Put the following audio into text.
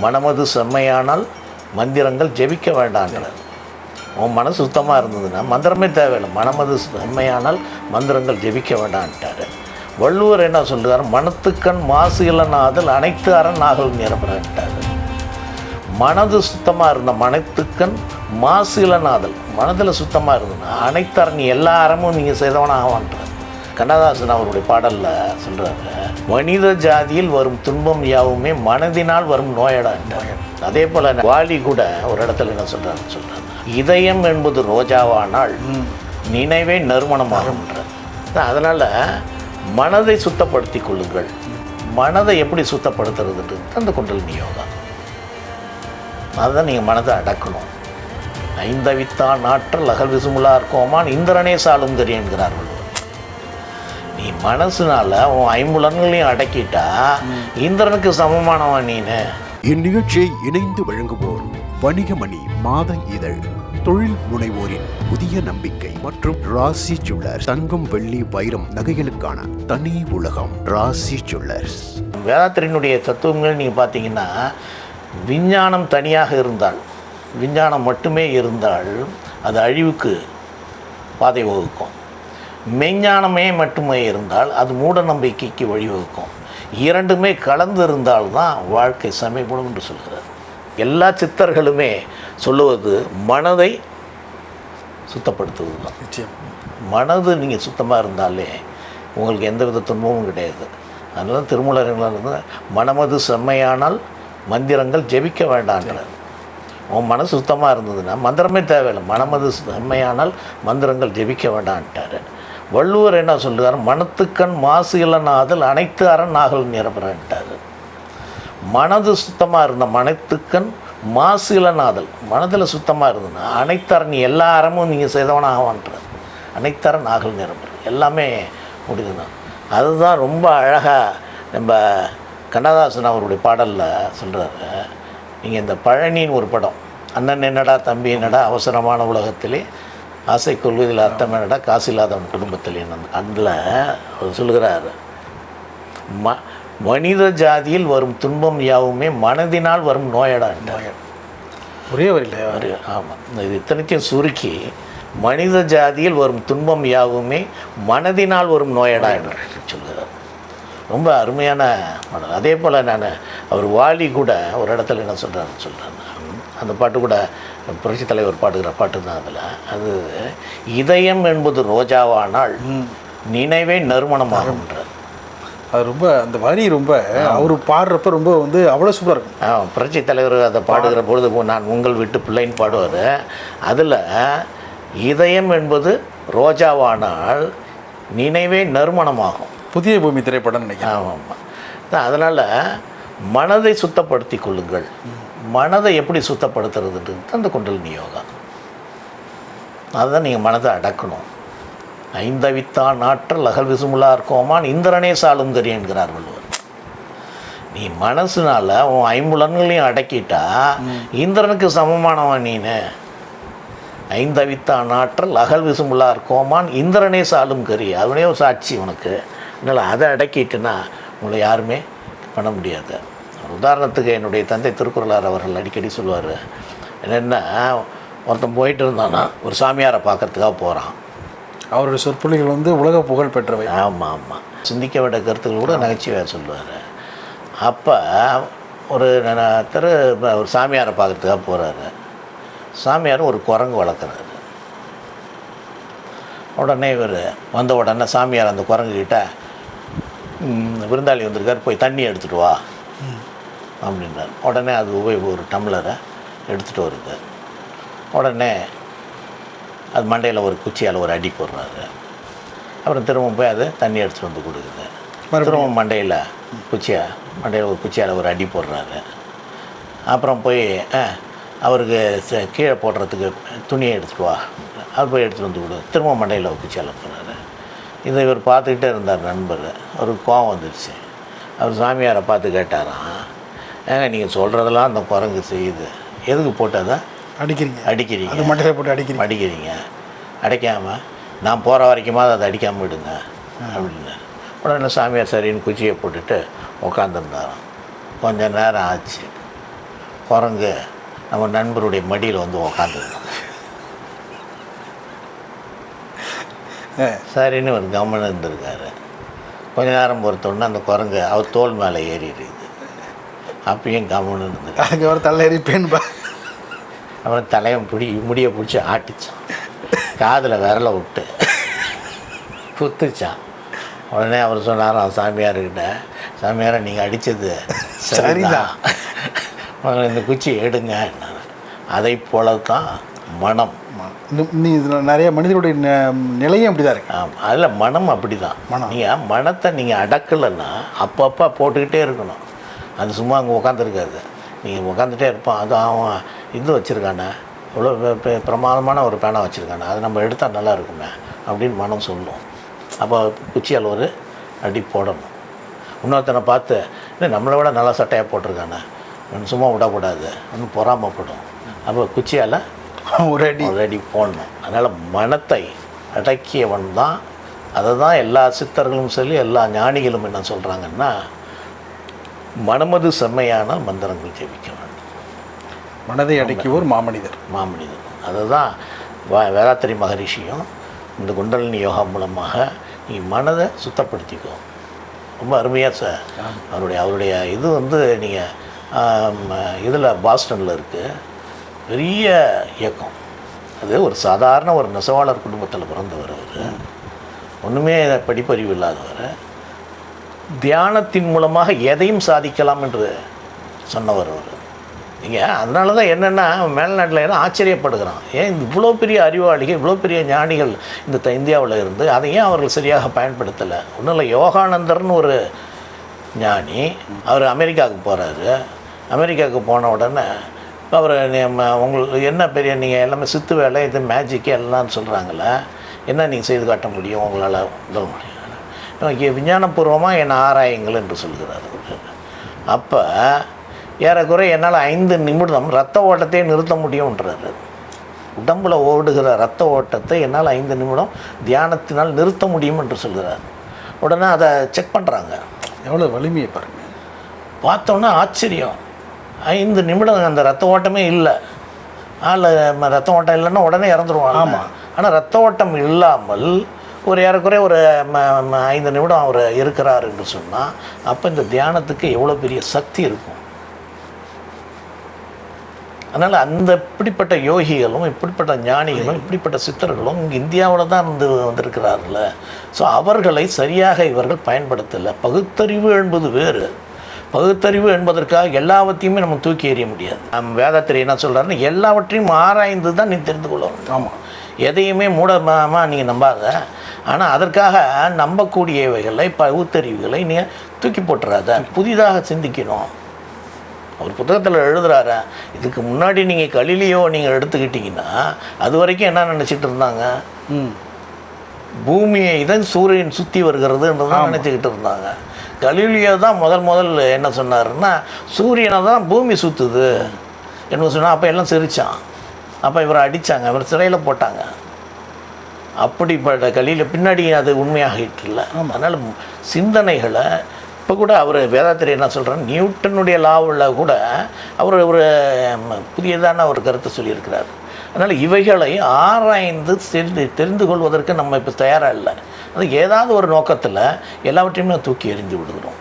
மனமது செம்மையானால் மந்திரங்கள் ஜெபிக்க வேண்டான்றார். உன் மனசு சுத்தமாக இருந்ததுன்னா மந்திரமே தேவையில்லை. மனமது செம்மையானால் மந்திரங்கள் ஜெபிக்க வேண்டான்ட்டார். வள்ளுவர் என்ன சொல்கிறார்? மனத்துக்கண் மாசு இல்லைனாதல் அனைத்து அரண் ஆகல் நிரப்பறான்ட்டார். மனது சுத்தமாக இருந்த மனத்துக்கண் மாசு இல்லைனாதல், மனதில் சுத்தமாக இருந்ததுன்னா அனைத்து அரண் எல்லா அறமும் நீங்கள் செய்தவன ஆவான்றார். கண்ணதாசன் அவருடைய பாடலில் சொல்கிறாரு, மனித ஜாதியில் வரும் துன்பம் யாவுமே மனதினால் வரும் நோயடான்றார். அதே போல் வாலி கூட ஒரு இடத்துல என்ன சொல்கிறாரு, இதயம் என்பது ரோஜாவானால் நினைவே நறுமணமாகும்ன்றார். அதனால் மனதை சுத்தப்படுத்தி கொள்ளுங்கள். மனதை எப்படி சுத்தப்படுத்துறதுன்றது அந்த குண்டலினி யோகா. அதுதான் நீங்கள் மனதை அடக்கணும். ஐந்தவித்தான் ஆற்றல் அகல் விசுமுலா இருக்கோமான் இந்திரனே சாலும் என்கிறார்கள். நீ மனசுனால உன் ஐம்புலன்களையும் அடக்கிட்டா இந்திரனுக்கு சமமானவன் நீனு. இந்நிகழ்ச்சியை இணைந்து வழங்குவோர் வணிகமணி மாத இதழ், தொழில் முனைவோரின் புதிய நம்பிக்கை மற்றும் ராசி ஜுவல்லர்ஸ், தங்கம் வெள்ளி வைரம் நகைகளுக்கான தனி உலகம் ராசி ஜுவல்லர்ஸ். வேதாத்திரியினுடைய தத்துவங்கள் நீங்கள் பார்த்தீங்கன்னா, விஞ்ஞானம் தனியாக இருந்தால், விஞ்ஞானம் மட்டுமே இருந்தால் அது அழிவுக்கு பாதை வகுக்கும். மெஞ்ஞானமே மட்டுமே இருந்தால் அது மூட நம்பிக்கைக்கு வழிவகுக்கும். இரண்டுமே கலந்து இருந்தால்தான் வாழ்க்கை சமயப்படும் என்று சொல்கிறார். எல்லா சித்தர்களுமே சொல்லுவது மனதை சுத்தப்படுத்துவது தான். நிச்சயம். மனது நீங்கள் சுத்தமாக இருந்தாலே உங்களுக்கு எந்த வித துன்பமும் கிடையாது. அதனால தான் திருமூலர் மனமது செம்மையானால் மந்திரங்கள் ஜெபிக்க வேண்டான்றார். உன் மனசு சுத்தமாக இருந்ததுன்னா மந்திரமே தேவையில்லை. மனமது செம்மையானால் மந்திரங்கள் ஜெபிக்க வேண்டான்ட்டார். வள்ளுவர் என்ன சொல்கிறார்? மனத்துக்கண் மாசு இல்லைனாதல் அனைத்து அரண் ஆகல் நிரப்பறான்ட்டார். மனது சுத்தமாக இருந்த மனத்துக்கண் மாசு இல்லைனாதல், மனதில் சுத்தமாக இருந்ததுன்னா அனைத்து அரண் எல்லா அறமும் நீங்கள் செய்தவன ஆவான்றார். அனைத்து அரண் ஆகல் நிரப்புற எல்லாமே முடியுதுதான். அதுதான் ரொம்ப அழகாக நம்ம கண்ணதாசன் அவருடைய பாடலில் சொல்கிறாரு. நீங்கள் இந்த பழனின்னு ஒரு படம், அண்ணன் என்னடா தம்பி என்னடா அவசரமான உலகத்திலே ஆசை கொள்வதில் அர்த்தம் என்னடா காசு இல்லாதவன் குடும்பத்தில் அதில் அவர் சொல்கிறார், மனித ஜாதியில் வரும் துன்பம் யாவுமே மனதினால் வரும் நோயடா என்றார். ஒரே வரையில். ஆமாம், இது இத்தனைக்கும் சுருக்கி மனித ஜாதியில் வரும் துன்பம் யாவுமே மனதினால் வரும் நோயடா என்று சொல்கிறார். ரொம்ப அருமையான பாடல். அதே போல் அவர் வாலி கூட ஒரு இடத்துல என்ன சொல்கிறேன், அந்த பாட்டு கூட புரட்சி தலைவர் பாடுகிற பாட்டு தான். அதில் அது இதயம் என்பது ரோஜாவானால் நினைவே நறுமணமாகும்ன்றார். அது ரொம்ப அந்த வரி ரொம்ப அவர் பாடுறப்ப ரொம்ப அவ்வளோ சூப்பராக இருக்கும். புரட்சி தலைவர் அதை பாடுகிற பொழுது நான் உங்கள் வீட்டு பிள்ளைன்னு பாடுவார். அதில் இதயம் என்பது ரோஜாவானால் நினைவே நறுமணமாகும். புதிய பூமி திரைப்படம் நினைக்கிறேன். ஆமாம். அதனால் மனதை சுத்தப்படுத்தி கொள்ளுங்கள். மனதை எப்படி சுத்தப்படுத்துறதுன்றது அந்த குண்டலினி யோகா. அதுதான் நீங்கள் மனதை அடக்கணும். ஐந்தவித்தான் ஆற்றல் அகல் விசுமுலா இருக்கோமான் இந்திரனே சாலும் என்கிறார் வள்ளுவர். நீ மனசுனால உன் ஐம்புலன்களையும் அடக்கிட்டா இந்திரனுக்கு சமமானவன் நீனு. ஐந்தவித்தான் ஆற்றல் அகல் விசுமுலா இருக்கோமான் இந்திரனே சாலும் கரி, அவனே ஒரு சாட்சி உனக்கு. அதனால் அதை அடக்கிட்டுன்னா உங்களை யாருமே பண்ண முடியாது. உதாரணத்துக்கு என்னுடைய தந்தை திருக்குறளார் அவர்கள் அடிக்கடி சொல்லுவார், என்னென்னா ஒருத்தன் போயிட்டு இருந்தானா ஒரு சாமியாரை பார்க்கறதுக்காக போகிறான். அவருடைய சொற்பொழிகள் உலக புகழ் பெற்றவை. ஆமாம், சிந்திக்க வேண்டிய கருத்துக்கள் கூட நகைச்சுவையாக சொல்லுவார். அப்போ ஒரு சாமியாரை பார்க்கறதுக்காக போகிறாரு. சாமியார் ஒரு குரங்கு வளர்க்குறாரு. உடனே இவர் வந்த உடனே சாமியார் அந்த குரங்குகிட்ட, விருந்தாளி வந்திருக்கார், போய் தண்ணி எடுத்துகிட்டு வா அப்படின்றார். உடனே அது ஒரு டம்ளரை எடுத்துகிட்டு வருது. உடனே அது மண்டையில் ஒரு குச்சியால் ஒரு அடி போடுறாரு. அப்புறம் திரும்ப போய் அது தண்ணி எடுத்துகிட்டு வந்து கொடுக்குது. திரும்ப மண்டையில் ஒரு குச்சியால் ஒரு அடி போடுறாரு. அப்புறம் போய் அவருக்கு கீழே போடுறதுக்கு துணியை எடுத்துகிட்டு வா, அது போய் எடுத்துகிட்டு வந்து கொடு. திரும்ப மண்டையில் ஒரு குச்சியால் போடுறாரு. இதை இவர் பார்த்துக்கிட்டே இருந்தார் நண்பர். அவருக்கு கோவம் வந்துடுச்சு. அவர் சாமியாரை பார்த்து கேட்டாராம், ஏங்க நீங்கள் சொல்கிறதெல்லாம் அந்த குரங்கு செய்யுது, எதுக்கு போட்டு அதை அடிக்கிறீங்க அது மண்டையில் போட்டு அடிக்கிறீங்க, அடைக்காமல் நான் போகிற வரைக்குமாவது அதை அடிக்காமல் விடுங்க அப்படின்னு. உடனே சாமியார் சரின்னு குச்சியை போட்டுட்டு உட்காந்துருந்தாராம். கொஞ்சம் நேரம் ஆச்சு. குரங்கு நம்ம நண்பருடைய மடியில் வந்து உக்காந்துருந்தோம். சரின்னு ஒரு கவனம் இருந்திருக்காரு. கொஞ்ச நேரம் பொறுத்தோடனே அந்த குரங்கு அவர் தோல் மேலே ஏறிடுது. அப்பயும் கவனம் இருந்தது. அதுக்கு ஒரு தலை எரிப்பேன்பா. அப்புறம் தலையை முடியை பிடிச்சி ஆட்டிச்சான், காதில் விரலை விட்டு குத்துச்சான். உடனே அவர் சொன்னாராம் சாமியார்கிட்ட, சாமியாரை நீங்கள் அடித்தது சரிதான், இந்த குச்சி எடுங்க. அதை போல தான் மனம். நீ இதில் நிறைய மனிதனுடைய நிலையும் அப்படி தான் இருக்கு. ஆமாம், அதில் மனம் அப்படி தான். நீங்கள் மனத்தை நீங்கள் அடக்கலைன்னா அப்பப்போ போட்டுக்கிட்டே இருக்கணும். அது சும்மா அங்கே உட்காந்துருக்காது, நீங்கள் உட்காந்துட்டே இருப்பான். அது அவன் இது வச்சுருக்கானே, இவ்வளோ பிரமாதமான ஒரு பேனா வச்சுருக்கானே, அதை நம்ம எடுத்தால் நல்லா இருக்குமே அப்படின்னு மனம் சொல்லும். அப்போ குச்சியால் ஒரு அடி போடணும். இன்னொருத்தனை பார்த்து இல்லை நம்மளை விட நல்லா சட்டையாக போட்டிருக்கானே, சும்மா விடக்கூடாது, ஒன்றும் பொறாமப்படும். அப்போ குச்சியால் ஒரு அடி போடணும். அதனால் மனத்தை அடக்கியவன் தான். அதை தான் எல்லா சித்தர்களும் சொல்லி எல்லா ஞானிகளும் என்ன சொல்கிறாங்கன்னா, மனமது செம்மையானால் மந்திரங்கள் ஜெபிக்க வேண்டும். மனதை அடக்கியோர் மாமனிதர். அதை தான் வேதாத்திரி மகரிஷியும் இந்த குண்டலினி யோகா மூலமாக நீ மனதை சுத்தப்படுத்திக்கோ. ரொம்ப அருமையாக அவருடைய இது வந்து நீங்கள் இதில் பாஸ்டனில் இருக்குது பெரிய இயக்கம். அது ஒரு சாதாரண ஒரு நெசவாளர் குடும்பத்தில் பிறந்தவர். அவர் ஒன்றுமே படிப்பறிவு இல்லாதவர். தியானத்தின் மூலமாக எதையும் சாதிக்கலாம் என்று சொன்னவர் அவர். நீங்கள் அதனால தான் என்னென்னா மேல்நாட்டில் எல்லாம் ஆச்சரியப்படுகிறான், ஏன் இவ்வளோ பெரிய அறிவாளிகள் இவ்வளோ பெரிய ஞானிகள் இந்த இந்தியாவில் இருந்து அதை ஏன் அவர்கள் சரியாக பயன்படுத்தலை. ஒன்றும் இல்லை, யோகானந்தர்னு ஒரு ஞானி, அவர் அமெரிக்காவுக்கு போகிறாரு. அமெரிக்காவுக்கு போன உடனே அவர் உங்களுக்கு என்ன பெரிய நீங்கள் எல்லாமே சித்து வேலை இது மேஜிக்கு எல்லாம் சொல்கிறாங்களே, என்ன நீங்கள் செய்து காட்ட முடியும், உங்களால் உதவ முடியும், விஞ்ஞானபூர்வமாக என்னை ஆராயுங்கள் என்று சொல்கிறார். அப்போ ஏறக்குறை என்னால் 5 நிமிடம் ரத்த ஓட்டத்தையே நிறுத்த முடியும்ன்றாரு. உடம்பில் ஓடுகிற ரத்த ஓட்டத்தை என்னால் 5 நிமிடம் தியானத்தினால் நிறுத்த முடியும் என்று சொல்கிறார். உடனே அதை செக் பண்ணுறாங்க, எவ்வளோ வலிமையை பாருங்கள். பார்த்தோன்னா ஆச்சரியம், 5 நிமிடம் அந்த ரத்த ஓட்டமே இல்லை. ரத்த ஓட்டம் இல்லைன்னா உடனே இறந்துருவாங்க. ஆமாம், ஆனால் ரத்த ஓட்டம் இல்லாமல் ஒரு ஏறக்குறைய ஒரு 5 நிமிடம் அவர் இருக்கிறார் என்று சொன்னால் அப்போ இந்த தியானத்துக்கு எவ்வளோ பெரிய சக்தி இருக்கும். அதனால் இப்படிப்பட்ட யோகிகளும் இப்படிப்பட்ட ஞானிகளும் இப்படிப்பட்ட சித்தர்களும் இங்கே இந்தியாவில் தான் வந்திருக்கிறார்கள். ஸோ அவர்களை சரியாக இவர்கள் பயன்படுத்தலை. பகுத்தறிவு என்பது வேறு. பகுத்தறிவு என்பதற்காக எல்லாவற்றையுமே நம்ம தூக்கி எறிய முடியாது. நம்ம வேதாத்திரி என்ன சொல்கிறாருன்னு எல்லாவற்றையும் ஆராய்ந்து தான் நீ தெரிந்து கொள்ளணும். ஆமாம், எதையுமே மூடமாக நீங்கள் நம்பாத. ஆனால் அதற்காக நம்பக்கூடியவைகளை பகுத்தறிவுகளை நீங்கள் தூக்கி போட்டுறாத, புதிதாக சிந்திக்கணும். அவர் புத்தகத்தில் எழுதுகிறாரு, இதுக்கு முன்னாடி நீங்கள் கலிலியோ நீங்கள் எடுத்துக்கிட்டிங்கன்னா அது வரைக்கும் என்ன நினச்சிட்டு இருந்தாங்க, பூமியை தான் சூரியன் சுற்றி வருகிறதுன்றதான் நினச்சிக்கிட்டு இருந்தாங்க. கலிலியோ தான் முதல் என்ன சொன்னாருன்னா சூரியனை தான் பூமி சுற்றுது என்ன சொன்னால் அப்போ எல்லாம் சிரித்தான். அப்போ இவரை அடித்தாங்க, இவர் சிறையில் போட்டாங்க. அப்படிப்பட்ட கலியில் பின்னாடி அது உண்மையாகிட்டு இல்லை. அதனால் சிந்தனைகளை இப்போ கூட அவர் வேதாத்திரி என்ன சொல்கிறார், நியூட்டனுடைய லாவில் கூட அவர் ஒரு புதியதான ஒரு கருத்தை சொல்லியிருக்கிறார். அதனால் இவைகளை ஆராய்ந்து தெரிந்து கொள்வதற்கு நம்ம இப்போ தயாராக இல்லை. அது ஏதாவது ஒரு நோக்கத்தில் எல்லாவற்றையுமே தூக்கி எறிந்து விடுகிறோம்.